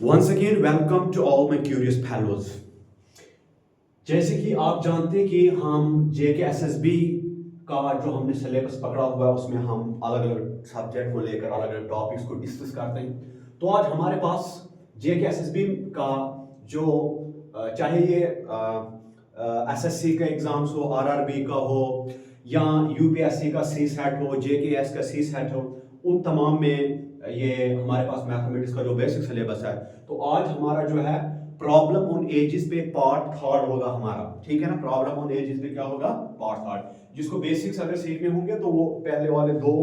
Once again, welcome to all my curious fellows. जैसे कि आप जानते हैं कि हम JKSSB का जो हमने सिलेबस पकड़ा हुआ है उसमें हम अलग अलग सब्जेक्ट को लेकर अलग अलग टॉपिक्स को डिस्कस करते हैं। तो आज हमारे पास JKSSB का जो चाहे ये SSC का एग्जाम्स हो, RRB का हो या UPSC का CSAT हो, JKS का CSAT हो, उन तमाम में ये हमारे पास मैथमेटिक्स का जो बेसिक सिलेबस है। तो आज हमारा जो है प्रॉब्लम ऑन एजेस पे पार्ट थर्ड होगा हमारा, ठीक है ना। प्रॉब्लम ऑन एजेस पे क्या होगा, पार्ट थर्ड। जिसको बेसिक्स अगर सीखने होंगे तो वो पहले वाले दो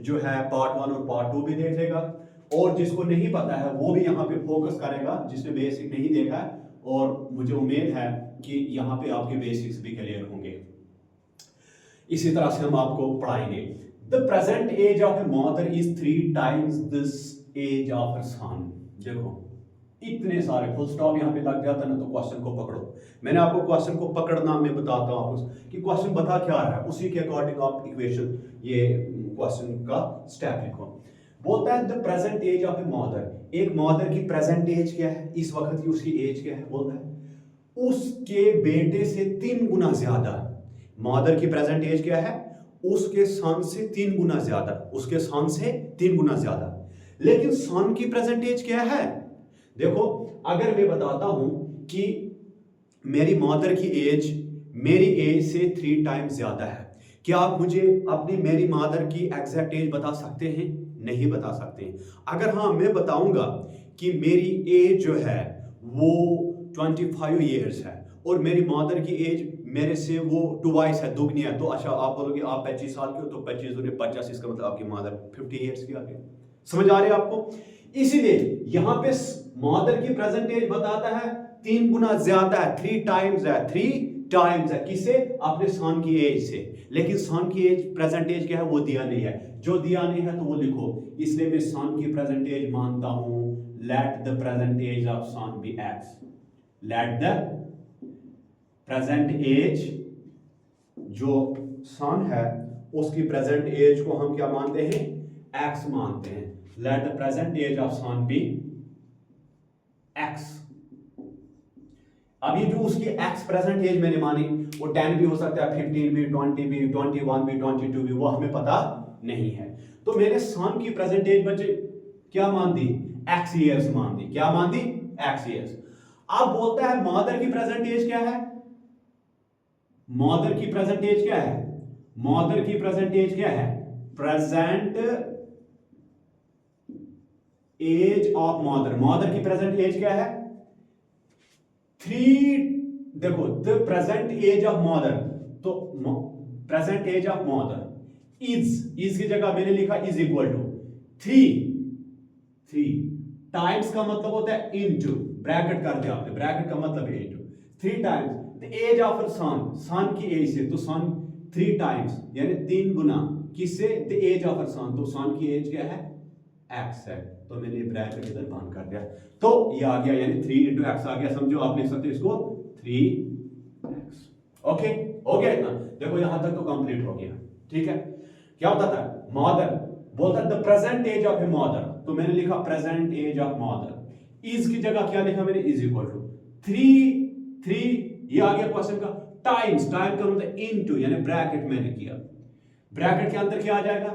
जो है पार्ट वन और पार्ट टू भी देख लेगा, और जिसको नहीं पता है वो भी यहाँ पे फोकस करेगा जिसने बेसिक नहीं देखा है, और मुझे उम्मीद है कि यहाँ पे आपके बेसिक्स भी क्लियर होंगे। इसी तरह से हम आपको पढ़ाएंगे। The present age of a mother is 3 times this age of her son। देखो इतने सारे फुल स्टॉप यहाँ पे लग जाता है ना, तो क्वेश्चन को पकड़ो। मैंने आपको क्वेश्चन को पकड़ना मैं बताता हूँ आपको कि क्वेश्चन बता क्या रहा है, उसी के अकॉर्डिंग आप इक्वेशन ये क्वेश्चन का स्टेप लिखो। बोलता है the present age of a mother, एक मदर की प्रेजेंट एज क्या है, इस वक्त की उसकी एज क्या है। बोलता है उसके बेटे से 3 गुना ज्यादा। मदर की प्रेजेंट एज क्या है, उसके सन से 3 गुना ज्यादा, उसके सन से 3 गुना ज्यादा। लेकिन सन की प्रेजेंट एज क्या है। देखो अगर मैं बताता हूं कि मेरी मदर की एज मेरी एज से 3 टाइम्स ज्यादा है, क्या आप मुझे अपनी मेरी मदर की एग्जैक्ट एज बता सकते हैं? नहीं बता सकते हैं। अगर हाँ मैं बताऊंगा कि मेरी एज जो है वो 25 ईयर्स है और मेरी मदर की एज मेरे से वो टुवाइस है, दुगनी है, तो अच्छा आप बोलोगे आप 25 साल के हो, तो 25 दूनी 50, इसका मतलब आपकी मदर 50 ईयर्स की आ गई। समझ आ रही है आपको? इसीलिए यहां पे मदर की प्रेजेंट एज बताता है 3 गुना ज्यादा है, 3 टाइम्स है, 3 टाइम्स है। किसे? अपने सन की एज से। लेकिन सन की एज प्रेजेंट एज क्या है वो दिया नहीं है, जो दिया नहीं है तो वो लिखो। इसलिए मैं सन की प्रेजेंट एज मानता हूं, let the present age of son be x. Let the present age जो सन है उसकी प्रेजेंट एज को हम क्या मानते हैं, एक्स मानते हैं। Let the present age of son be x. अभी जो उसकी एक्स प्रेजेंट एज मैंने मानी वो 10 भी हो सकता है, 15 भी, 20 भी, 21 भी, 22 भी, वो हमें पता नहीं है। तो मैंने सन की प्रेजेंट एज बच्चे क्या मान दी, एक्स ईयर्स मान दी। क्या मान दी? X years. अब बोलता है मदर की प्रेजेंट एज क्या है। मदर की प्रेजेंट एज क्या है, मदर की प्रेजेंट एज क्या है, present age of mother. Mother की प्रेजेंट एज क्या है, 3। देखो the present age of mother, तो present age of mother is की जगह मैंने लिखा इज इक्वल टू 3 टाइम्स का मतलब होता है इनटू, ब्रैकेट कर दिया आपने, ब्रैकेट का मतलब है into 3 times the age of son, son की एज से, तो सन 3 टाइम्स यानी 3 गुना किससे, द एज ऑफ सन, तो सन की एज क्या है, एक्स है। तो मैंने ब्रैकेट इधर बंद कर दिया, तो ये आ गया यानी 3 इंटू एक्स आ गया। समझो आप लिख सकते हो इसको 3x। ओके हो गया इतना। देखो यहां तक तो कंप्लीट हो गया, ठीक है। क्या बताता है, मदर बोलता है the present age of a mother, तो मैंने लिखा present age of mother. Is की जगह क्या लिखा मैंने, इज इक्वल टू 3 ये आ गया क्वेश्चन का। टाइम्स, टाइम का मतलब इनटू यानी ब्रैकेट मैंने किया, ब्रैकेट के अंदर क्या आ जाएगा,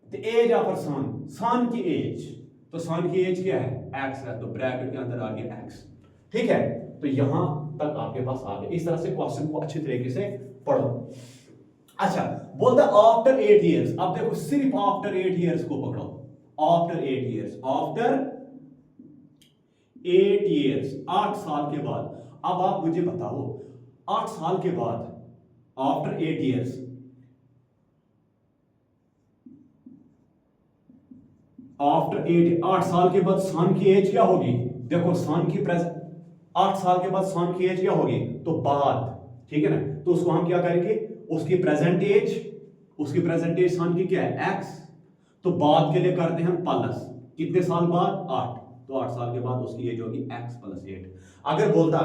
the age of son, son की एज, तो सन की एज क्या है, एक्स है, तो ब्रैकेट के अंदर आ गया एक्स। ठीक है, तो यहां तक आपके पास आ गया। इस तरह से क्वेश्चन को अच्छी तरीके से पढ़ो। अच्छा बोलता आफ्टर 8 इयर्स, अब देखो सिर्फ आफ्टर 8 इयर्स को पकड़ो। आफ्टर 8 इयर्स, आफ्टर 8 इयर्स, 8 साल के बाद। अब आप मुझे बताओ 8 साल के बाद, आफ्टर 8 इयर्स, आफ्टर 8 साल के बाद सन की एज क्या होगी। देखो सन की प्रेजेंट 8 साल के बाद सन की एज क्या होगी, तो बाद, ठीक है ना। तो उसको हम क्या करेंगे, उसकी प्रेजेंट एज, उसकी प्रेजेंट एज सन की क्या है, एक्स, तो बाद के लिए करते हैं हम प्लस, कितने साल बाद, 8, तो 8 साल के बाद उसकी एज होगी एक्स प्लस 8। अगर बोलता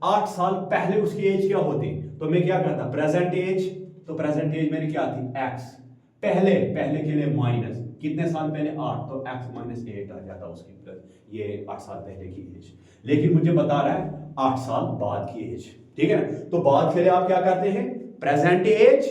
8 साल पहले उसकी एज क्या होती, तो मैं क्या करता, प्रेजेंट एज, तो प्रेजेंट एज मेरी क्या थी, एक्स, पहले के लिए माइनस, कितने साल पहले 8, तो x माइनस 8 आ जाता उसकी ये 8 साल पहले की एज। लेकिन मुझे बता रहा है 8 साल बाद की एज, ठीक है ना। तो बाद के लिए आप क्या करते हैं, प्रेजेंट एज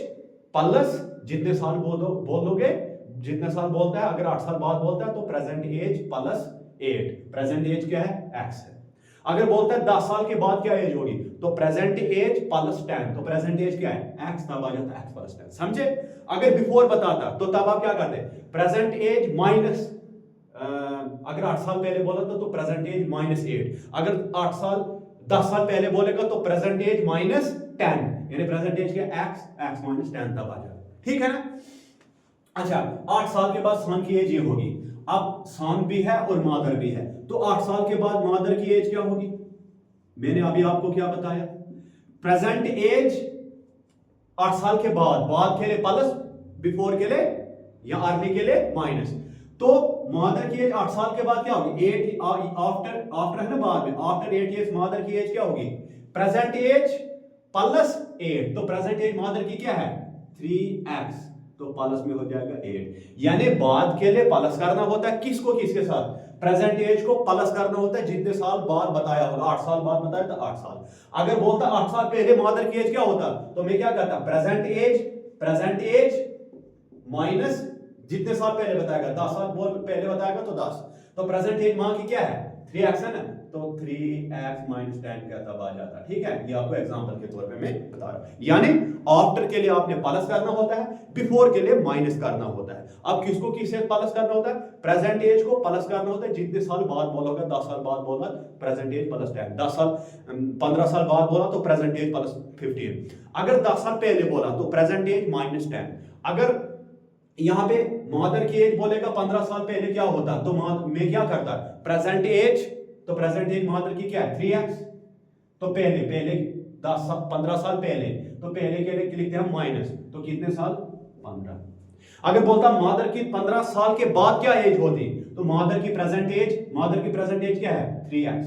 प्लस जितने साल बोलोगे, जितने साल बोलता है, अगर 8 साल बाद बोलता है तो present age plus 8, present age क्या है, x है। अगर बोलता है 10 साल के बाद क्या एज होगी, तो प्रेजेंट एज प्लस 10, तो प्रेजेंट एज क्या है, x, तब आ जाता है x प्लस 10, समझे। अगर बिफोर बताता तो तब आप क्या करते, प्रेजेंट एज माइनस, अगर 8 साल पहले बोला तो प्रेजेंट एज माइनस 8, अगर 10 साल पहले बोलेगा तो प्रेजेंट एज माइनस 10, यानी प्रेजेंट एज क्या, x माइनस 10 तब आ जाता, ठीक है ना। अच्छा, 8 साल के बाद सन की एज ये होगी। अब सन भी है और मादर भी है, तो 8 साल के बाद मादर की एज क्या होगी, मैंने अभी आपको क्या बताया, प्रेजेंट एज 8 साल के बाद के लिए प्लस, बिफोर के लिए या अर्ली के लिए माइनस, तो मादर की एज 8 साल के बाद क्या होगी, 8 आफ्टर है ना, बाद में आफ्टर 8 इयर्स मादर की एज क्या होगी, प्रेजेंट एज प्लस 8, तो प्रेजेंट एज मादर की क्या है 3x, तो प्लस में हो जाएगा 8, यानी बाद के लिए प्लस करना होता है, किसको किसके साथ, प्रेजेंट एज को प्लस करना होता है जितने साल बाद बताया होगा, 8 साल बाद बताया तो 8 साल। अगर बोलता 8 साल पहले मादर की एज क्या होता, तो मैं क्या करता, प्रेजेंट एज माइनस जितने साल पहले बताएगा, 10 साल पहले बताएगा तो 10, तो प्रेजेंट एज मां की क्या है 3x है ना, तो 3x माइनस 10 क्या तब आ जाता, ठीक है। ये आपको एग्जांपल के तौर पे मैं बता रहा हूं, यानी आफ्टर के लिए आपने प्लस करना होता है, बिफोर के लिए माइनस करना होता है। अब किसको किससे प्लस करना होता है, प्रेजेंट एज को प्लस करना होता है जितने साल बाद बोलोगे, 10 साल बाद बोला प्रेजेंट एज प्लस 10, 10 साल 15 साल बाद बोला तो प्रेजेंट एज प्लस 15, अगर 10 साल पहले बोला तो प्रेजेंट एज माइनस 10, अगर यहां पे मादर की एज बोलेगा 15 साल पहले क्या होता, तो मैं क्या करता, प्रेजेंट एज, तो प्रेजेंट एज मादर की क्या है 3x, तो पहले 15 साल पहले, तो पहले के लिए लिखते हैं माइनस, तो कितने साल 15। अगर बोलता मादर की 15 साल के बाद क्या एज होती, तो मादर की प्रेजेंट एज क्या है 3x,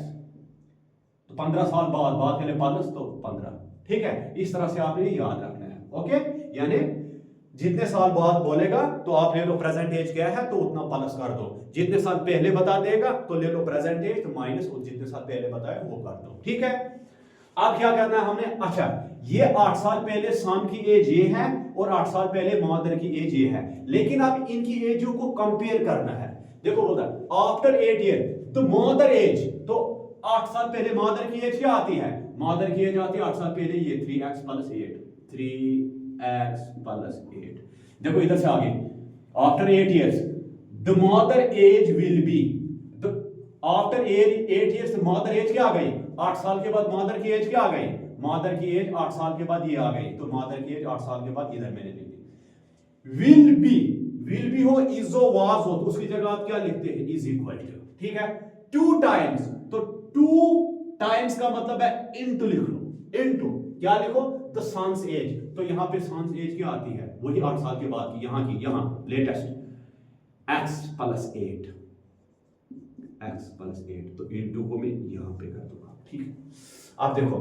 तो 15 साल बाद के लिए प्लस, तो 15, ठीक है। इस तरह से आपने याद रखना है, ओके। यानी जितने साल बाद बोलेगा तो आप ले लो प्रेजेंट एज क्या है, तो उतना प्लस कर दो, जितने साल पहले बता देगा तो ले लो प्रेजेंट एज, तो माइनस और जितने साल पहले बताया वो कर दो, ठीक है। अब क्या करना है हमने, अच्छा ये 8 साल पहले सन की एज ये है और 8 साल पहले मादर की एज ये है, लेकिन अब इनकी एजों को कंपेयर करना है। देखो बोलता है आफ्टर 8 ईयर तो मादर एज, तो 8 साल पहले मादर की एज क्या आती है, मादर की एज आती है 8 साल पहले ये 3x प्लस 8, 3x प्लस 8, देखो इधर से आगे after 8 years the mother age will be, after 8 years mother age क्या आ गई, 8 साल के बाद मदर की एज क्या आ गई, मदर की एज 8 साल के बाद ये आ गई, तो मदर की एज 8 साल के बाद इधर मैंने लिख दी। विल बी हो इजो वाज हो, तो उसकी जगह आप क्या लिखते हैं इज इक्वल टू, ठीक है। 2 टाइम्स, तो 2 टाइम्स का मतलब है इनटू लिख लो, इनटू क्या लिखो, द सन्स एज, तो यहां पे सन्स एज क्या आती है, वही 8 साल के बाद की, यहां लेटेस्ट x प्लस 8, तो इनटू को मैं यहां पे कर दूंगा, ठीक है। अब देखो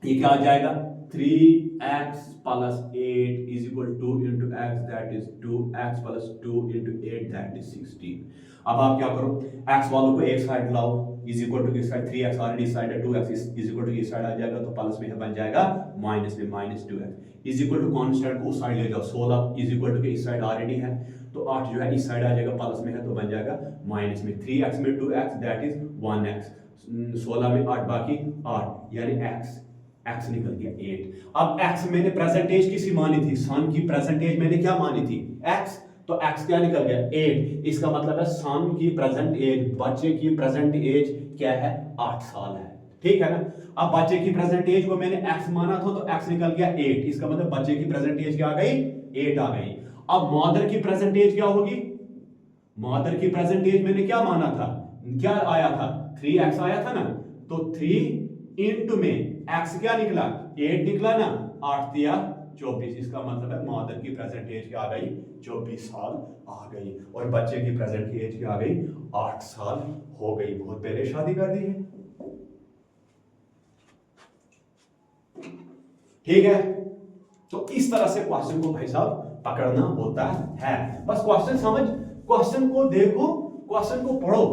ये क्या आ जाएगा, 3x plus 8 is equal two into x, that is 2x plus 2 into 8, that is 16। अब आप क्या करो, x वालों को एक साइड लाओ, इज इक्वल टू इस साइड 3x ऑलरेडी इस साइड है, 2x इज इक्वल टू इस साइड आ जाएगा, तो प्लस में बन जाएगा माइनस में minus 2x is equal to constant को उस साइड ले जाओ, 16 इज इक्वल टू इस साइड ऑलरेडी है, तो 8 जो है इस साइड आ जाएगा, प्लस में है तो बन जाएगा माइनस में, 3x में 2x दैट इज 1x, 16 में 8 बाकी 8, यानी x निकल गया 8। अब x मैंने प्रेजेंटेज किसी मानी थी, सन की प्रेजेंटेज मैंने क्या मानी थी x, तो x क्या निकल गया 8, इसका मतलब है सन की प्रेजेंट एज, बच्चे की प्रेजेंट एज क्या है 8 साल है, ठीक है ना। अब बच्चे की प्रेजेंट एज को मैंने x माना था तो x निकल गया 8, इसका मतलब बच्चे की प्रेजेंट एज क्या आ गई 8 आ गई। अब मदर की प्रेजेंट एज क्या होगी, मदर की प्रेजेंट एज मैंने क्या माना था, क्या आया था 3x आया था ना, तो 3 इंटू में x क्या निकला 8 निकला ना, 8 दिया 24, इसका मतलब है मदर की प्रेजेंट एज क्या आ गई 24 साल आ गई, और बच्चे की प्रेजेंट एज क्या आ गई 8 साल हो गई, बहुत पहले शादी कर दी है, ठीक है। तो इस तरह से क्वेश्चन को भाई साहब पकड़ना होता है, बस क्वेश्चन समझ क्वेश्चन को देखो, क्वेश्चन को पढ़ो,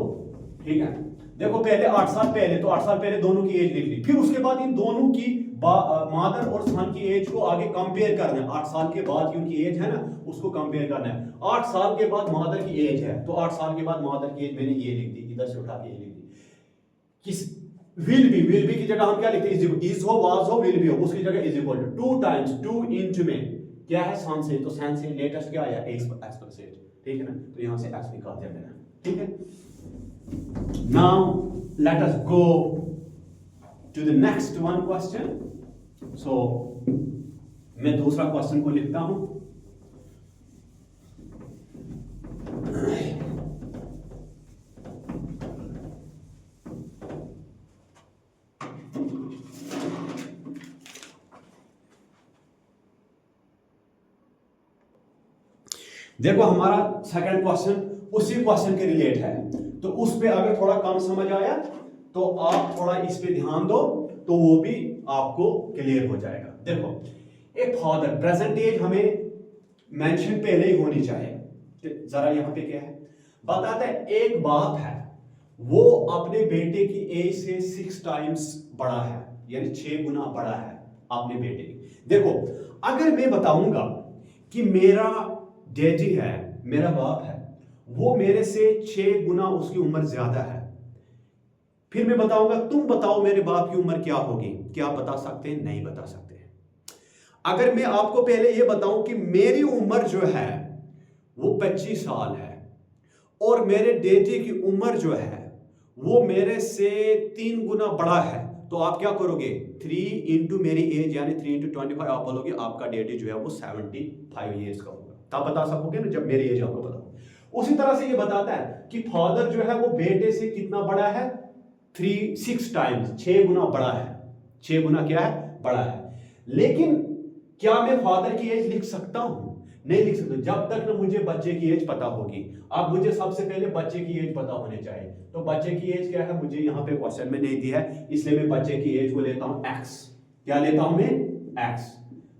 ठीक है। देखो पहले 8 साल पहले, तो 8 साल पहले दोनों की एज लिख ली, फिर उसके बाद इन दोनों की मादर और सन की एज को आगे कंपेयर करना है। 8 साल के बाद की उनकी एज है ना, उसको कंपेयर करना है। 8 साल के बाद मादर की एज है, तो 8 साल के बाद मादर की एज मैंने ये लिख दी, इधर से उठा के ये लिख दी। किस विल बी की जगह हम क्या लिखते हैं, इज हो, वाज हो, विल बी हो, उसकी जगह is equal to 2 times 2 into में क्या है, सन से, तो सन से लेटेस्ट क्या आया, x प्लस 8, ठीक है ना, तो यहां से x निकाल दिया मैंने, ठीक है। Now let us go to the next one question. So मैं दूसरा क्वेश्चन को लिखता हूं। देखो हमारा सेकंड क्वेश्चन उसी क्वेश्चन के रिलेट है, तो उस पे अगर थोड़ा कम समझ आया तो आप थोड़ा इस पे ध्यान दो, तो वो भी आपको क्लियर हो जाएगा। देखो एक फादर, प्रेजेंट एज हमें मेंशन पहले ही होनी चाहिए। जरा यहां पे क्या है बताता है, एक बाप है वो अपने बेटे की एज से 6 टाइम्स बड़ा है, यानी 6 गुना बड़ा है अपने बेटे की। देखो अगर मैं बताऊंगा कि मेरा डैडी है, मेरा बाप है, वो मेरे से 6 गुना उसकी उम्र ज्यादा है, फिर मैं बताऊंगा तुम बताओ मेरे बाप की उम्र क्या होगी, क्या आप बता सकते हैं? नहीं बता सकते। अगर मैं आपको पहले ये बताऊं कि मेरी उम्र जो है वो 25 साल है और मेरे डैडी की उम्र जो है वो मेरे से 3 गुना बड़ा है, तो आप क्या करोगे, 3 इंटू मेरी एज यानी 3 इंटू 25, आप बोलोगे आपका डैडी जो है वो 75 ईयर्स का होगा, तब बता सकोगे ना जब मेरी एज आपको पता। उसी तरह से ये बताता है कि फादर जो है वो बेटे से कितना बड़ा है, 6 टाइम्स, 6 गुना बड़ा है, 6 गुना क्या है, बड़ा है। लेकिन क्या मैं फादर की एज लिख सकता हूं? नहीं लिख सकता, जब तक ना मुझे बच्चे की एज पता होगी। अब मुझे सबसे पहले बच्चे की एज पता होनी चाहिए, तो बच्चे की एज क्या है मुझे यहां पे क्वेश्चन में नहीं दिया है, इसलिए मैं बच्चे की एज को लेता हूं x। क्या लेता हूं मैं, x।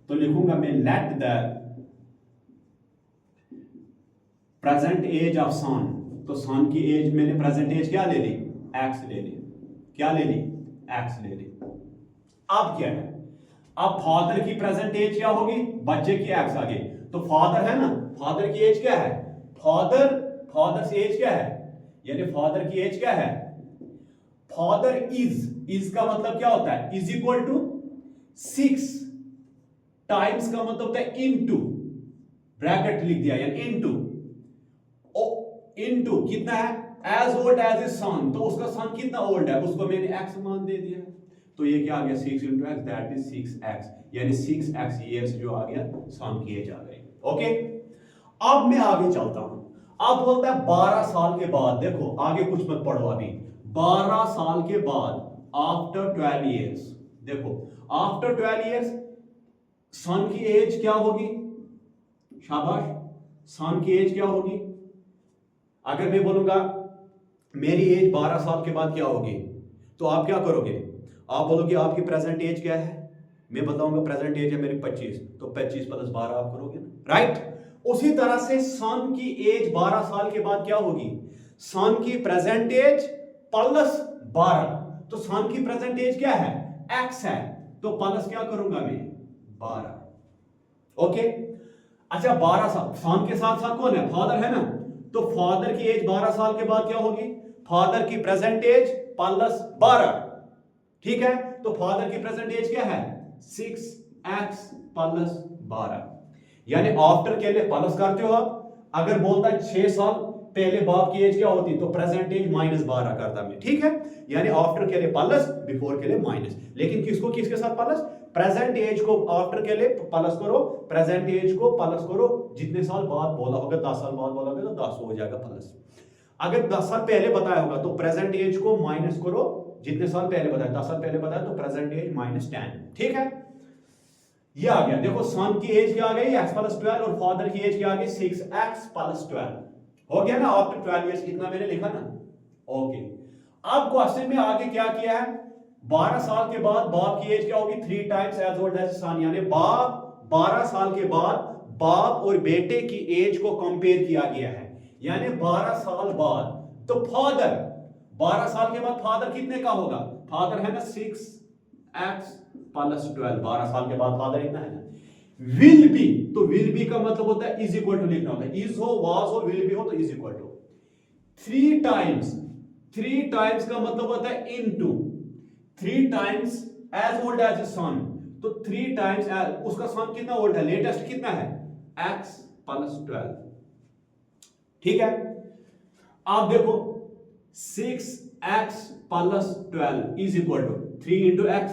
तो लिखूंगा मैं let the present age of son, तो सन की एज मैंने प्रेजेंट एज क्या ले ली, x ले ली, क्या ले ली, x ले ली। अब क्या है, अब फादर की प्रेजेंट एज क्या होगी, बच्चे की x आ गई, तो फादर है ना, फादर की एज क्या है, फादर से एज क्या है, यानी फादर की एज क्या है, फादर इज का मतलब क्या होता है, इज इक्वल टू 6 टाइम्स का मतलब होता है इनटू, ब्रैकेट लिख दिया यानी इनटू कितना है, एज ओल्ड एज इज सन, तो उसका सन कितना ओल्ड है, उसको मैंने x मान दे दिया, तो ये क्या आ गया, 6 into x, that is 6x, यानी 6x ईयर्स जो आ गया, सन की एज आ गई। ओके, अब मैं आगे चलता हूं। अब बोलता है 12 साल के बाद, देखो आगे कुछ मत पढ़ो अभी, 12 साल के बाद, आफ्टर 12 ईयर्स, देखो आफ्टर 12 ईयर्स सन की एज क्या होगी, शाबाश, सन की एज क्या होगी। अगर मैं बोलूंगा मेरी एज 12 साल के बाद क्या होगी, तो आप क्या करोगे, आप बोलोगे आपकी प्रेजेंट एज क्या है, मैं बताऊंगा प्रेजेंट एज है मेरी 25, तो 25 प्लस 12 आप करोगे ना, राइट। उसी तरह से सन की एज 12 साल के बाद क्या होगी, सन की प्रेजेंट एज प्लस 12, तो सन की प्रेजेंट एज क्या है, x है, तो प्लस क्या करूंगा मैं, 12। ओके, अच्छा 12 साल, सन के साथ साथ कौन है, फादर है ना, तो फादर की एज 12 साल के बाद क्या होगी, फादर की प्रेजेंट एज प्लस 12, ठीक है। तो फादर की प्रेजेंट एज क्या है, 6x प्लस 12, यानी आफ्टर के लिए प्लस करते हो आप। अगर बोलता है 6 साल पहले बाप की एज क्या होती, तो प्रेजेंट एज माइनस 12 करता मैं, ठीक है। यानी आफ्टर के लिए प्लस, बिफोर के लिए माइनस, लेकिन किसको किसके साथ प्लस, प्रेजेंट एज को आफ्टर के लिए प्लस करो, प्रेजेंट एज को प्लस करो, जितने साल बाद बोला होगा, 10 साल बाद बोला होगा तो 10 हो जाएगा प्लस। अगर 10 साल पहले बताया होगा तो प्रेजेंट एज को माइनस करो, जितने साल पहले बताया, 10 साल पहले बताया तो प्रेजेंट एज माइनस 10, ठीक है। ये आ गया, देखो सन की एज क्या आ गई, x प्लस 12, और फादर की एज क्या आ गई, 6x प्लस 12, हो गया ना, आफ्टर 12 इयर्स कितना मैंने लिखा ना। ओके, अब क्वेश्चन में आगे क्या किया है, 12 साल के बाद बाप की एज क्या होगी, 3 टाइम्स एज ओल्ड एज सन, यानी बाप 12 साल के बाद बाप और बेटे की एज को कंपेयर किया गया है, यानी 12 साल बाद। तो फादर 12 साल के बाद फादर कितने का होगा? फादर है ना 6x + 12, 12 साल के बाद फादर इतना है ना। विल बी, तो विल बी का मतलब होता है इज इक्वल टू लिखना होता है। इज हो, वाज हो, विल बी हो तो is equal to 3 times. 3 times का मतलब होता है into 3 times age old age son. तो 3 टाइम्स उसका सन कितना ओल्ड है, लेटेस्ट कितना है, x + 12। ठीक है, आप देखो 6x + 12 is equal to 3 × x,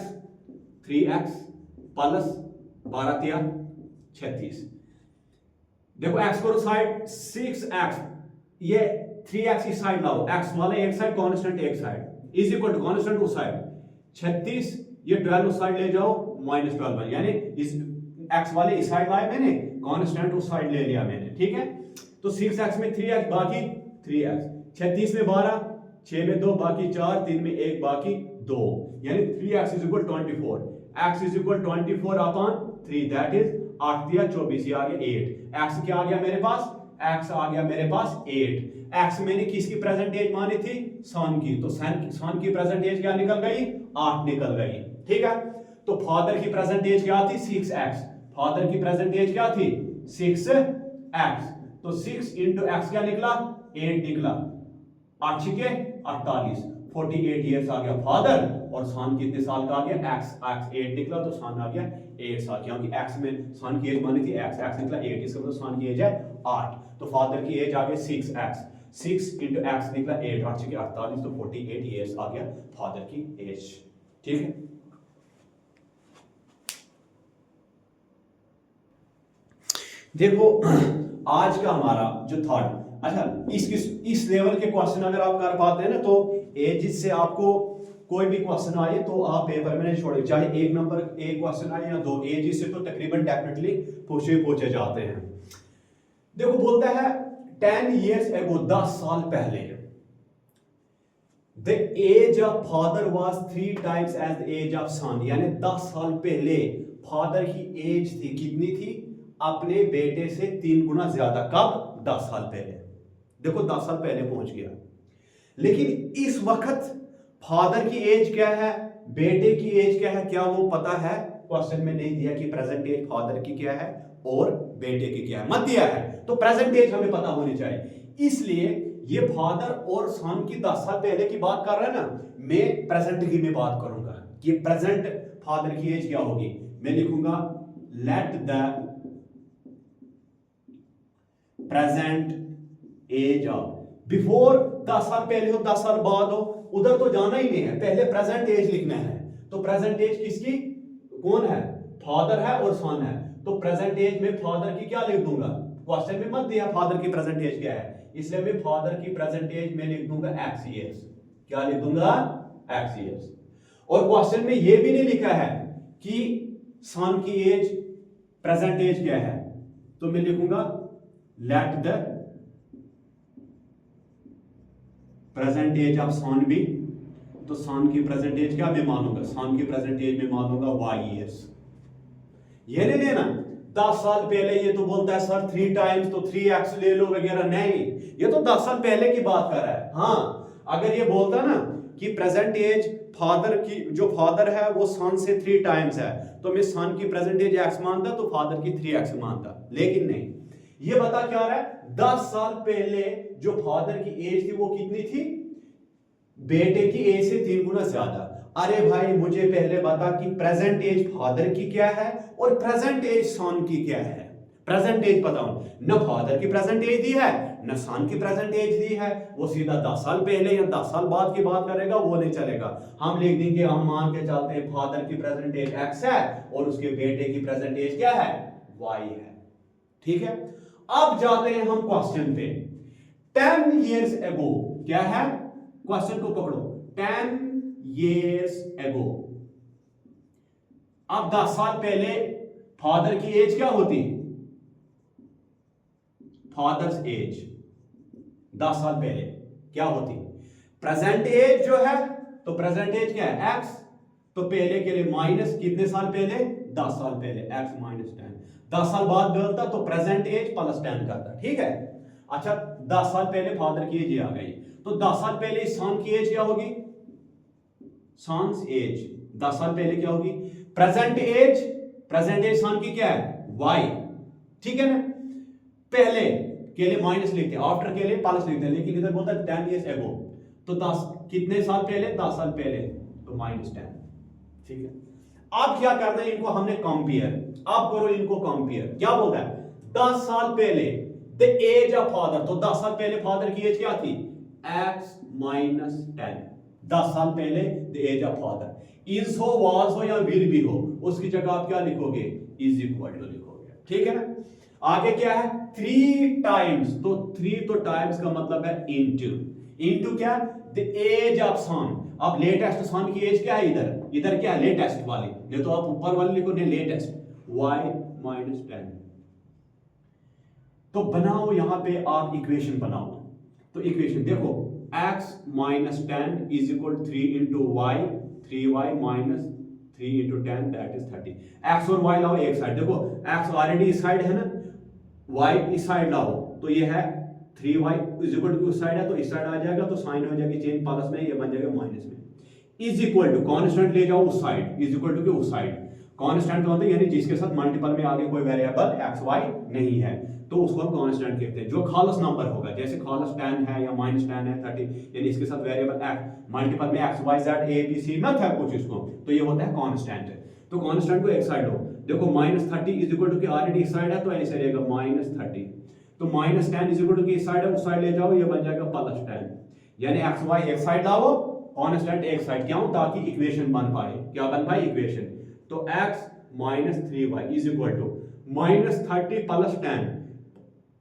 3x plus 12 × 36। देखो x को साइड 6x, ये 3x इस साइड लाओ, x वाले एक साइड, कांस्टेंट एक side, is equal to constant उस साइड 36, ये 12 उस साइड ले जाओ -12, यानी इस x वाले इस साइड लाए मैंने, कांस्टेंट उस साइड ले लिया मैंने। ठीक है, तो 6x में 3x बाकी 3x, 36 में 12, 6 में 2 बाकी 4, 3 में 1 बाकी 2, यानी 3x = 24। x = 24/3, दैट इज 8 × 24, ये आ गया 8। x क्या आ गया मेरे पास, x आ गया मेरे पास 8। x मैंने किसकी प्रेजेंटेज मानी थी, सन की, तो सन की प्रेजेंटेज क्या निकल गई, 8 निकल गई। ठीक है, तो फादर की प्रेजेंटेज क्या थी, 6x। फादर की प्रेजेंटेज क्या थी, 6x। तो 6 × x क्या निकला, 8 निकला, 8 × 48, 48 ईयर्स आ गया फादर, और सन कितने साल का आ गया, x 8 निकला, तो सन आ गया 8 साल, क्योंकि x में सन की एज मानी थी x निकला 8, इसका मतलब सन की एज है 8, तो फादर की एज आ गई 6x। 6 × x निकला 8, 8 × 48, तो 48 ईयर्स आ गया फादर की एज। ठीक है, देखो आज का हमारा जो थर्ड, अच्छा इस लेवल के क्वेश्चन अगर आप कर पाते हैं ना, तो एज से आपको कोई भी क्वेश्चन आए तो आप पेपर में नहीं छोड़े, चाहे 1 नंबर एक क्वेश्चन आए या 2, एज से तो तकरीबन डेफिनेटली पूछे जाते हैं। देखो बोलता है 10 years ago, 10 साल पहले, the age of father was 3 times as the age of son, यानी 10 साल पहले फादर की एज थी, कितनी थी, अपने बेटे से 3 गुना ज्यादा। कब, 10 साल पहले। देखो 10 साल पहले पहुंच गया, लेकिन इस वक्त फादर की एज क्या है, बेटे की एज क्या है, क्या वो पता है? क्वेश्चन में नहीं दिया कि प्रेजेंट एज फादर की क्या है और बेटे की क्या है, मत दिया है, तो प्रेजेंट एज हमें पता होनी चाहिए। इसलिए ये फादर और सन की 10 साल पहले की बात कर रहा है ना, मैं प्रेजेंट की में बात करूंगा कि प्रेजेंट फादर की एज क्या होगी। मैं लिखूंगा let the present age of, before 10 साल पहले हो 10 साल बाद हो, उधर तो जाना ही नहीं है, पहले प्रेजेंट एज लिखना है। तो प्रेजेंट एज किसकी, कौन है, फादर है और सन है, तो प्रेजेंट एज में फादर की क्या लिख दूंगा, क्वेश्चन में मत दिया फादर की प्रेजेंट एज क्या है, इसलिए मैं फादर की प्रेजेंट एज में लिख दूंगा x years। क्या लिख दूंगा, x years। और क्वेश्चन में यह भी नहीं लिखा है कि सन की एज प्रेजेंट एज क्या है, तो मैं लिखूंगा let the present age of son be, तो सन की प्रेजेंट एज क्या मैं मानूंगा, सन की प्रेजेंट एज में मानूंगा y years। ये नहीं लेना 10 साल पहले, ये तो बोलता है सर 3 टाइम्स, तो 3x ले लो वगैरह, नहीं, ये तो 10 साल पहले की बात कर रहा है। हाँ, अगर ये बोलता ना कि प्रेजेंट एज फादर की, जो फादर है वो सन से 3 टाइम्स है, तो मैं सन की प्रेजेंट एज x मानता, तो फादर की 3x मानता, लेकिन नहीं, ये बता क्या रहा है, 10 साल पहले जो फादर की एज थी वो कितनी थी, बेटे की एज से 3 गुना ज्यादा। अरे भाई मुझे पहले बता कि प्रेजेंट एज फादर की क्या है और प्रेजेंट एज सन की क्या है। प्रेजेंट एज बताओ, न फादर की प्रेजेंट एज दी है न सन की प्रेजेंट एज दी है, वो सीधा 10 साल पहले या 10 साल बाद की बात करेगा, वो नहीं चलेगा। हम लिख देंगे, हम मान के चलते हैं फादर की प्रेजेंट एज x है और उसके बेटे की प्रेजेंट एज क्या है, y है। ठीक है, अब जाते हैं हम क्वेश्चन पे। 10 years ago क्या है, क्वेश्चन को पकड़ो, 10 years ago, अब 10 साल पहले फादर की एज क्या होती, फादर्स एज 10 साल पहले क्या होती, प्रेजेंट एज जो है, तो प्रेजेंट एज क्या है x, तो पहले के लिए माइनस कितने साल पहले, 10 साल पहले, x - 10, 10 साल बाद बदलता तो प्रेजेंट एज +10 करता। ठीक है, अच्छा 10 साल पहले फादर की एज ये आ गई, तो 10 साल पहले सन की एज क्या होगी, सन्स एज 10 साल पहले क्या होगी, प्रेजेंट एज सन की क्या है, y, ठीक है ना। पहले के लिए माइनस लिखते हैं, आफ्टर के लिए प्लस लिखते हैं, लेकिन इधर बोलता है 10 years ago, तो 10 कितने साल पहले, 10 साल पहले, तो -10, ठीक है। अब क्या करना है, इनको हमने कंपेयर, अब करो इनको कंपेयर, क्या बोलता है, 10 साल पहले द एज ऑफ फादर, तो 10 साल पहले फादर की एज क्या थी, x -10, 10 साल पहले the age of father, is हो, वाज हो या विल भी हो, उसकी जगह आप क्या लिखोगे, इज इक्वल टू लिखोगे, ठीक है ना। आगे क्या है, 3 टाइम्स, तो 3 तो टाइम्स का मतलब है इनटू क्या, द एज ऑफ सन, अब लेटेस्ट सन की एज क्या है, इधर क्या है, लेटेस्ट वाली, ये तो आप ऊपर वाली लिखो, नहीं लेटेस्ट, y -10, तो बनाओ यहां पे आप इक्वेशन बनाओ, तो इक्वेशन देखो, x -10 is equal 3 into y, 3y minus 3 into 10 that is 30, x और y लाओ एक साइड, देखो x ऑलरेडी इस साइड है ना, y इस साइड लाओ, तो ये है 3y इज इक्वल टू उस साइड है, तो इस साइड आ जाएगा, तो साइन हो जाएगी चेंज, प्लस में ये बन जाएगा माइनस में, इज इक्वल टू कांस्टेंट ले जाओ उस साइड, इज इक्वल टू उस साइड, कांस्टेंट का मतलब यानी जिसके साथ मल्टीपल में आगे कोई वेरिएबल x y नहीं है, तो उसको हम कांस्टेंट कहते हैं। जो खालस नंबर होगा, जैसे खालस 10 है या -10 है 30, यानी इसके साथ वेरिएबल x मल्टीपल में x y z a b c मत है कुछ इसको, तो ये होता है कांस्टेंट। तो कांस्टेंट को एक साइड लो, देखो -30 इज इक्वल टू कि ऑलरेडी इस साइड है, तो ऐसे रहेगा -30, तो -10 इज इक्वल टू कि इस साइड है, उस साइड ले जाओ, ये बन जाएगा +10, यानी x y एक साइड लाओ, कांस्टेंट एक साइड, क्यों, ताकि इक्वेशन बन पाए, क्या बन पाए इक्वेशन, तो x -3y is equal to -30 + 10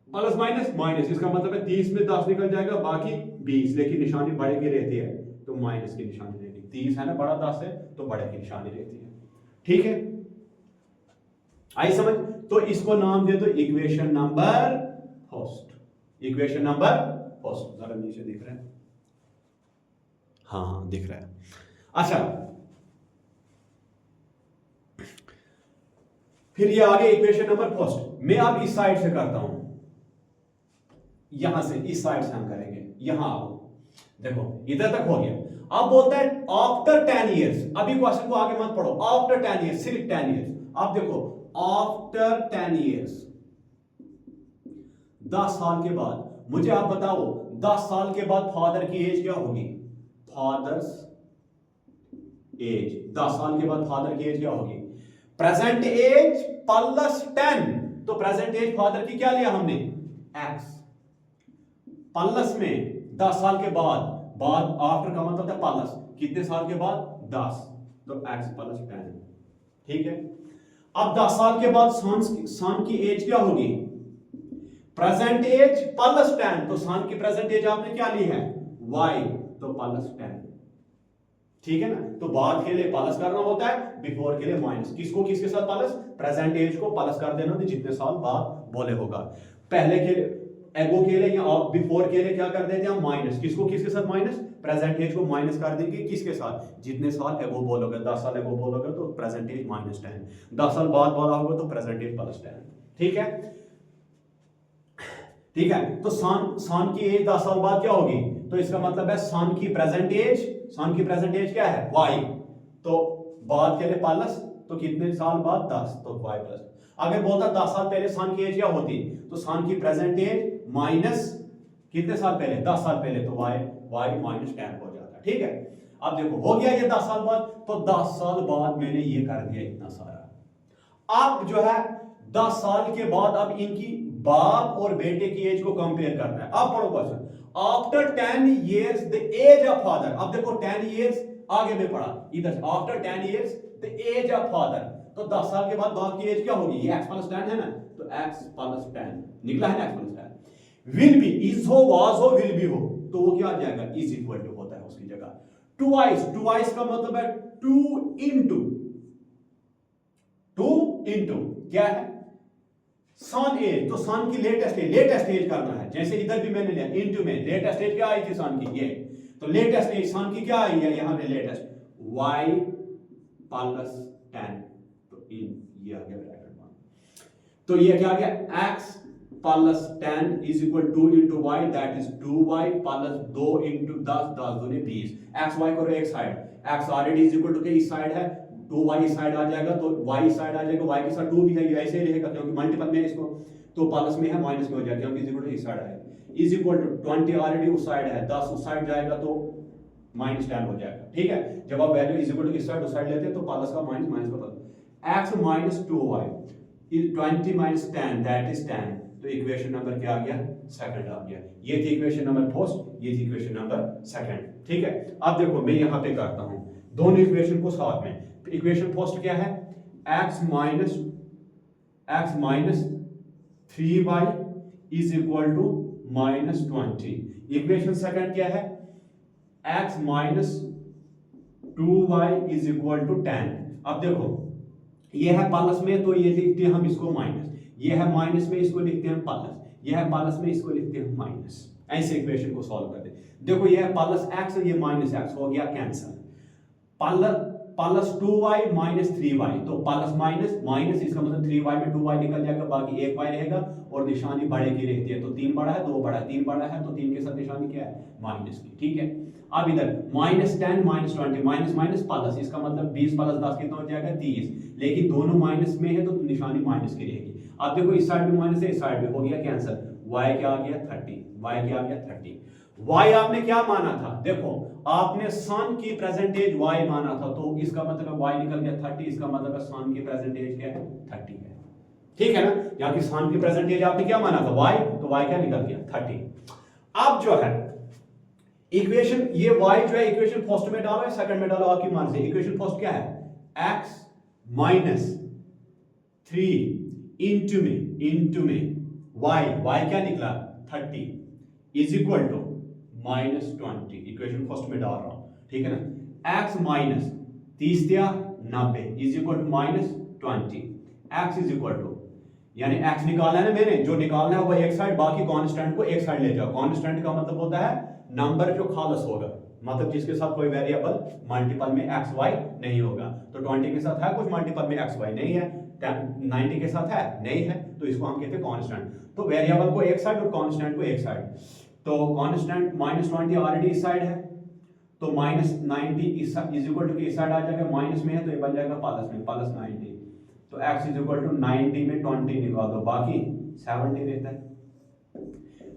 plus minus minus, इसका मतलब है 30 में 10 निकल जाएगा, बाकी 20, लेकिन निशानी बड़े की रहती है, तो माइनस की निशानी रहती है, 30 है ना बड़ा 10 है, तो बड़े की निशानी रहती है, ठीक है, आई समझ। तो इसको नाम दे दो equation number first, equation number first, जरा नीचे दिख रहा है, हाँ दिख रहा है। अच्छा, फिर ये आगे इक्वेशन नंबर फर्स्ट, मैं अब इस साइड से करता हूं, यहां से इस साइड से हम करेंगे, यहां आओ, देखो इधर तक हो गया। अब बोलता है आफ्टर 10 इयर्स, अभी क्वेश्चन को आगे मत पढ़ो, आफ्टर 10 इयर्स, सिर्फ 10 इयर्स, अब देखो आफ्टर 10 इयर्स, 10 साल के बाद, मुझे आप बताओ 10 साल के बाद फादर की एज क्या होगी, फादर्स एज, 10 साल के बाद फादर की एज क्या होगी, प्रेजेंट एज +10, तो प्रेजेंट एज फादर की क्या लिया हमने, x, प्लस में 10 साल के बाद, आफ्टर का मतलब है प्लस, कितने साल के बाद, 10, तो x +10, ठीक है। अब 10 साल के बाद सन की एज क्या होगी, प्रेजेंट एज +10, तो सन की प्रेजेंट एज आपने क्या ली है, y, तो +10, ठीक है ना। तो बाद के लिए प्लस करना होता है, बिफोर के लिए माइनस, किसको किसके साथ प्लस, प्रेजेंट एज को प्लस कर देना, तो जितने साल बाद बोले होगा, पहले के एगो के लिए या बिफोर के लिए क्या कर देते हैं माइनस, किसको किसके साथ माइनस, प्रेजेंट एज को माइनस कर देंगे, किसके साथ, जितने साल एगो बोलोगे, 10 साल एगो बोलोगे तो प्रेजेंट एज -10, 10 साल बाद बोला होगा तो प्रेजेंट एज +10, ठीक है, ठीक है। तो सन की एज 10 साल बाद क्या होगी, तो इसका मतलब है सन की प्रेजेंट एज क्या है, y, तो बाद के लिए प्लस, तो कितने साल बाद 10, तो y प्लस। अगर बोलता 10 साल पहले सन की एज क्या होती, तो सन की प्रेजेंट एज माइनस कितने साल पहले, 10 साल पहले, तो y -10 हो जाता है, ठीक है। अब देखो हो गया ये 10 साल बाद, तो 10 साल बाद मैंने ये कर दिया इतना सारा। अब जो है 10 साल के बाद अब इनकी बाप और बेटे की एज को कंपेयर करना है। अब पढ़ो question, after 10 years the age of father, अब देखो 10 years आगे में पढ़ा, इधर after 10 years the age of father, तो 10 साल के बाद बाप की एज क्या होगी, ये x +10 है ना, तो x +10 निकला है ना, x +10, विल बी, इज हो, वाज हो, विल बी हो, तो वो क्या आ जाएगा, इज इक्वल टू होता है उसकी जगह, ट्वाइस का मतलब है 2 इंटू क्या है, सन एज, तो सन की लेटेस्ट एज करना है, जैसे इधर भी मैंने लिया इंटू में, लेटेस्ट एज क्या आई थी सन की, ये, तो लेटेस्ट एज सन की क्या आई है यहां पे, लेटेस्ट y +10, तो इन ये आ गया ब्रैकेट में, तो ये क्या आ गया, x plus 10 is equal 2 into y, that is 2y plus 2 into 10, 10 दूनी 20। एक्स वाई करो एक साइड, x already is equal to के इस साइड है, 2y इस साइड आ जाएगा, तो y इस साइड आ जाएगा, y के साथ 2 भी है, ये ऐसे ही रहेगा क्योंकि मल्टीपल में है इसको, तो प्लस में है माइनस में हो जाएगा क्योंकि इज इक्वल टू इस साइड आएगा, इज इक्वल टू 20 ऑलरेडी उस साइड है, 10 उस साइड जाएगा तो माइनस 10 हो जाएगा। ठीक है, जब आप वैल्यू इज इक्वल टू इस साइड उस साइड लेते हैं तो प्लस का माइनस, माइनस का plus, x minus 2y 20 minus 10 that is 10, तो इक्वेशन नंबर क्या आ गया, सेकंड आ गया। ये थी इक्वेशन नंबर फर्स्ट, ये थी इक्वेशन नंबर सेकंड। ठीक है, अब देखो मैं यहां पे करता हूं दोनों इक्वेशन को साथ में। इक्वेशन फर्स्ट क्या है, x minus 3y is equal to minus 20। Equation second क्या है, x minus 2y is equal to 10। अब देखो ये है प्लस में तो ये लिखते हैं हम इसको माइनस, ये है माइनस में इसको लिखते हैं प्लस, ये है प्लस में इसको लिखते हैं माइनस। ऐसे इक्वेशन को सॉल्व करते हैं। देखो ये है प्लस x, ये माइनस x हो गया cancel, plus 2y minus 3y, तो प्लस माइनस माइनस, इसका मतलब 3y में 2y निकल जाएगा, बाकी 1y रहेगा और निशानी बड़े की रहती है, तो 3 बड़ा है 2 बड़ा है, 3 बड़ा है तो 3 के साथ निशानी क्या है, माइनस की। ठीक है, अब इधर minus 10 minus 20, minus minus plus, इसका मतलब 20 प्लस 10 कितना हो जाएगा 30, लेकिन दोनों माइनस में है तो निशानी माइनस की रहेगी। अब देखो इस साइड में माइनस है, इस साइड में हो गया कैंसिल, y क्या आ गया 30, y क्या आ गया 30। y आपने क्या माना था, देखो आपने सन की प्रेजेंटेज y माना था, तो इसका मतलब y निकल गया 30, इसका मतलब सन की प्रेजेंटेज क्या है 30 है। ठीक है ना, यहाँ की सन की प्रेजेंटेज आपने क्या माना था y, तो y क्या निकल गया 30। अब जो है इक्वेशन, ये y जो है इक्वेशन फर्स्ट में डालो या सेकंड में डालो आपकी मान से। इक्वेशन फर्स्ट क्या है, x माइनस 3 इंटू में y क्या निकला 30 is equal to minus 20, equation first में डाल रहा हूं। ठीक है ना, x माइनस 30 या 90 is equal to minus 20, x is equal to, यानी x निकालना है ना मैंने, जो निकालना है वो एक साइड, बाकी कांस्टेंट को एक साइड ले जाओ। कांस्टेंट का मतलब होता है नंबर जो खालस होगा, मतलब जिसके साथ कोई वेरिएबल मल्टीपल में एक्स वाई नहीं होगा। तो 20 के साथ है कुछ मल्टीपल में एक्स वाई नहीं है, 90 के साथ है नहीं है, तो इसको हम कहते हैं कांस्टेंट। तो वेरिएबल को एक साइड और कांस्टेंट को एक साइड, तो कांस्टेंट माइनस 20 ऑलरेडी इस साइड है, तो माइनस 90 इज इक्वल टू इस साइड आ जाएगा, माइनस में है तो ये बन जाएगा प्लस में, प्लस 90, तो x इज इक्वल टू 90 में 20 निकाल दो, बाकी 70 रहता है।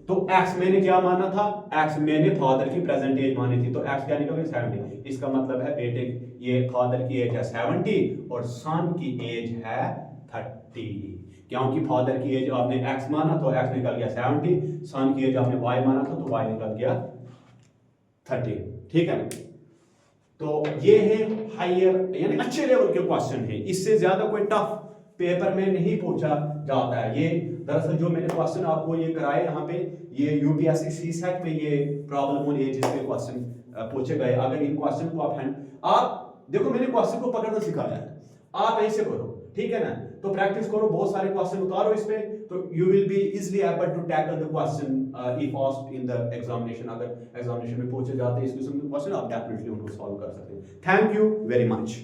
तो x मैंने क्या माना था, x मैंने फादर की प्रेजेंटेज मानी थी, तो x क्या निकल गया 70। इसका मतलब है बेटे ये फादर की एज है 70 और सन की एज है 30, क्योंकि फादर की एज आपने x माना तो x निकल गया 70, सन की एज आपने y माना था तो y निकल गया 30। ठीक है, तो ये है हायर यानी अच्छे लेवल के क्वेश्चन है, इससे ज्यादा कोई टफ पेपर में नहीं पूछा जाता है। ये दरअसल जो मैंने क्वेश्चन आपको ये कराए यहाँ पे, ये यूपीएससी सीसेट में ये प्रॉब्लम ऑन एजेस के क्वेश्चन पूछे गए। अगर इन क्वेश्चन को आप देखो मैंने क्वेश्चन को पकड़ना सिखाया है, आप ऐसे करो, ठीक है ना, तो प्रैक्टिस करो, बहुत सारे क्वेश्चन उतारो इस पे, तो you will be easily able to tackle the question if asked in the examination. अगर एग्जामिनेशन में पूछे जाते हैं इस किस्म के क्वेश्चन, आप डेफिनेटली उनको सॉल्व कर सकते हैं। Thank you very much.